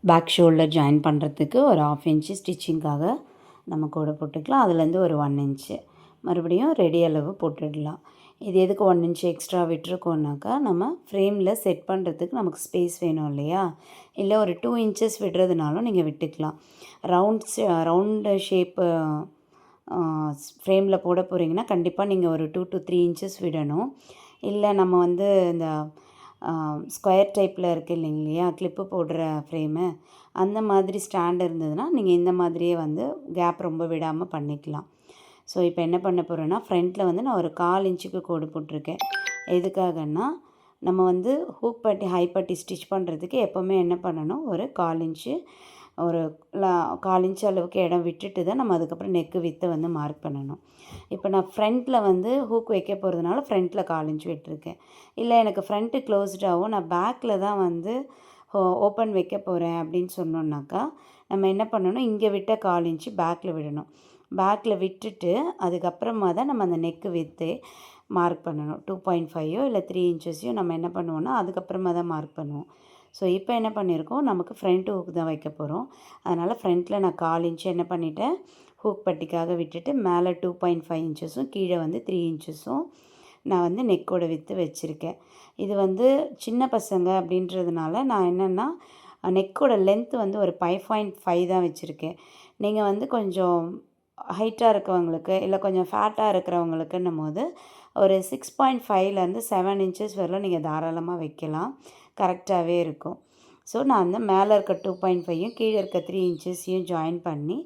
Back shoulder join பண்ணுறதுக்கு ஒரு 1/2 inch ஸ்டிச்சிங்காக நம்ம கூட போட்டுக்கலாம். அதுலேருந்து ஒரு 1 இன்ச்சு மறுபடியும் ரெடி அளவு போட்டுடலாம். இது எதுக்கு 1 இன்ச் எக்ஸ்ட்ரா விட்டுருக்கோன்னாக்கா, நம்ம ஃப்ரேமில் செட் பண்ணுறதுக்கு நமக்கு ஸ்பேஸ் வேணும் இல்லையா? இல்லை ஒரு 2 இன்ச்சஸ் விடுறதுனாலும் நீங்கள் விட்டுக்கலாம். ரவுண்டு ஷேப்பு ஃப்ரேமில் போட போகிறீங்கன்னா கண்டிப்பாக நீங்கள் ஒரு 2 to 3 இன்ச்சஸ் விடணும். இல்லை நம்ம வந்து இந்த ஸ்கொயர் டைப்பில் இருக்குது இல்லைங்களையா, கிளிப்பு போடுற ஃப்ரேமு, அந்த மாதிரி ஸ்டாண்ட் இருந்ததுன்னா நீங்கள் இந்த மாதிரியே வந்து கேப் ரொம்ப விடாமல் பண்ணிக்கலாம். ஸோ இப்போ என்ன பண்ண போகிறேன்னா, ஃப்ரண்ட்டில் வந்து நான் ஒரு 1/4 இன்ச்சுக்கு கோடு போட்டிருக்கேன். எதுக்காகன்னா, நம்ம வந்து ஹூக் பட்டி ஹை பட்டி ஸ்டிச் பண்ணுறதுக்கு எப்போவுமே என்ன பண்ணணும், ஒரு 1/4 இன்ச்சு ஒரு 1/4 இன்ச் அளவுக்கு இடம் விட்டுட்டு தான் நம்ம அதுக்கப்புறம் நெக்கு வித்தை வந்து மார்க் பண்ணணும். இப்போ நான் ஃப்ரண்ட்டில் வந்து ஹூக் வைக்க போகிறதுனால ஃப்ரண்ட்டில் 1/4 இன்ச் விட்டுருக்கேன். இல்லை எனக்கு ஃப்ரண்ட்டு க்ளோஸ்டாகவும் நான் பேக்கில் தான் வந்து ஓப்பன் வைக்க போகிறேன் அப்படின்னு சொன்னோன்னாக்கா, நம்ம என்ன பண்ணணும், இங்கே விட்ட 1/4 இன்ச்சு பேக்கில் விடணும். பேக்கில் விட்டுட்டு அதுக்கப்புறமா தான் நம்ம அந்த நெக்கு வித்தே மார்க் பண்ணணும். 2.5 இல்லை 3 இன்ச்சஸையும் நம்ம என்ன பண்ணுவோன்னா அதுக்கப்புறமா தான் மார்க் பண்ணுவோம். ஸோ இப்போ என்ன பண்ணியிருக்கோம், நமக்கு ஃப்ரண்ட் ஹூக் தான் வைக்க போகிறோம். அதனால் ஃப்ரண்ட்டில் நான் 1/4 இன்ச்சு என்ன பண்ணிட்டேன், ஹூக் பட்டிக்காக விட்டுட்டு மேலே 2.5 இன்ச்சஸும் கீழே வந்து 3 இன்ச்சஸும் நான் வந்து நெக்கோட வித்து வச்சுருக்கேன். இது வந்து சின்ன பசங்க அப்படின்றதுனால நான் என்னென்னா நெக்கோட லென்த்து வந்து ஒரு 5.5 தான் வச்சுருக்கேன். நீங்கள் வந்து கொஞ்சம் ஹைட்டாக இருக்கவங்களுக்கு இல்லை கொஞ்சம் ஃபேட்டாக இருக்கிறவங்களுக்குன்னும் போது ஒரு 6.5லேருந்து 7 இன்ச்சஸ் வரலாம் நீங்கள் தாராளமாக வைக்கலாம். கரெக்டாகவே இருக்கும். ஸோ நான் வந்து மேலே இருக்க 2.5யும் கீழே இருக்க 3 இன்ச்சஸையும் ஜாயின் பண்ணி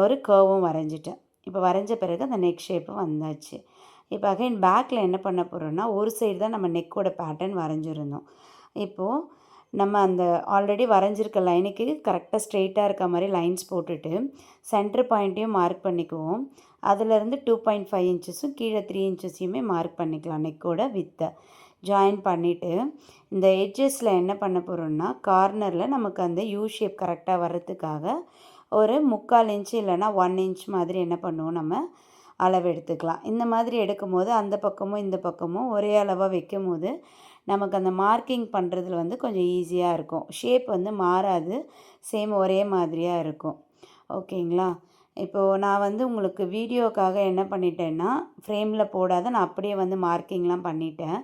ஒரு கர்வும் வரைஞ்சிட்டேன். இப்போ வரைஞ்ச பிறகு அந்த நெக் ஷேப்பு வந்தாச்சு. இப்போ அகைன் பேக்கில் என்ன பண்ண போகிறோன்னா, ஒரு சைடு தான் நம்ம நெக்கோட பேட்டர்ன் வரைஞ்சிருந்தோம். இப்போது நம்ம அந்த ஆல்ரெடி வரைஞ்சிருக்க லைனுக்கு கரெக்டாக ஸ்ட்ரெயிட்டாக இருக்க மாதிரி லைன்ஸ் போட்டுட்டு சென்டர் பாயிண்ட்டையும் மார்க் பண்ணிக்குவோம். அதிலேருந்து 2.5 இன்ச்சஸும் கீழே 3 இன்ச்சஸையுமே மார்க் பண்ணிக்கலாம். நெக்கோட வித்தை ஜாயின் பண்ணிவிட்டு இந்த எட்ஜஸில் என்ன பண்ண போகிறோம்னா, கார்னரில் நமக்கு அந்த யூ ஷேப் கரெக்டாக வர்றதுக்காக ஒரு 3/4 இன்ச்சு இல்லைனா 1 இன்ச் மாதிரி என்ன பண்ணுவோம், நம்ம அளவு எடுத்துக்கலாம். இந்த மாதிரி எடுக்கும்போது அந்த பக்கமும் இந்த பக்கமும் ஒரே அளவாக வைக்கும் போது நமக்கு அந்த மார்க்கிங் பண்ணுறதுல வந்து கொஞ்சம் ஈஸியாக இருக்கும். ஷேப் வந்து மாறாது, சேம் ஒரே மாதிரியாக இருக்கும். ஓகேங்களா? இப்போது நான் வந்து உங்களுக்கு வீடியோக்காக என்ன பண்ணிட்டேன்னா, ஃப்ரேமில் போடாத நான் அப்படியே வந்து மார்க்கிங்லாம் பண்ணிட்டேன்.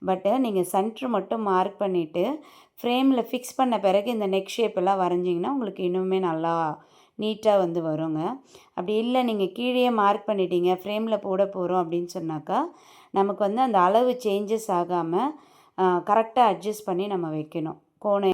பட்டு நீங்கள் சென்ட்ரு மட்டும் மார்க் பண்ணிவிட்டு ஃப்ரேமில் ஃபிக்ஸ் பண்ண பிறகு இந்த நெக் ஷேப்பெல்லாம் வரைஞ்சிங்கன்னா உங்களுக்கு இன்னுமே நல்லா நீட்டாக வந்து வருங்க. அப்படி இல்லை நீங்கள் கீழே மார்க் பண்ணிட்டீங்க, ஃப்ரேமில் போட போகிறோம் அப்படின்னு சொன்னாக்கா, நமக்கு வந்து அந்த அளவு சேஞ்சஸ் ஆகாமல் கரெக்டாக அட்ஜஸ்ட் பண்ணி நம்ம வைக்கணும். கோணம்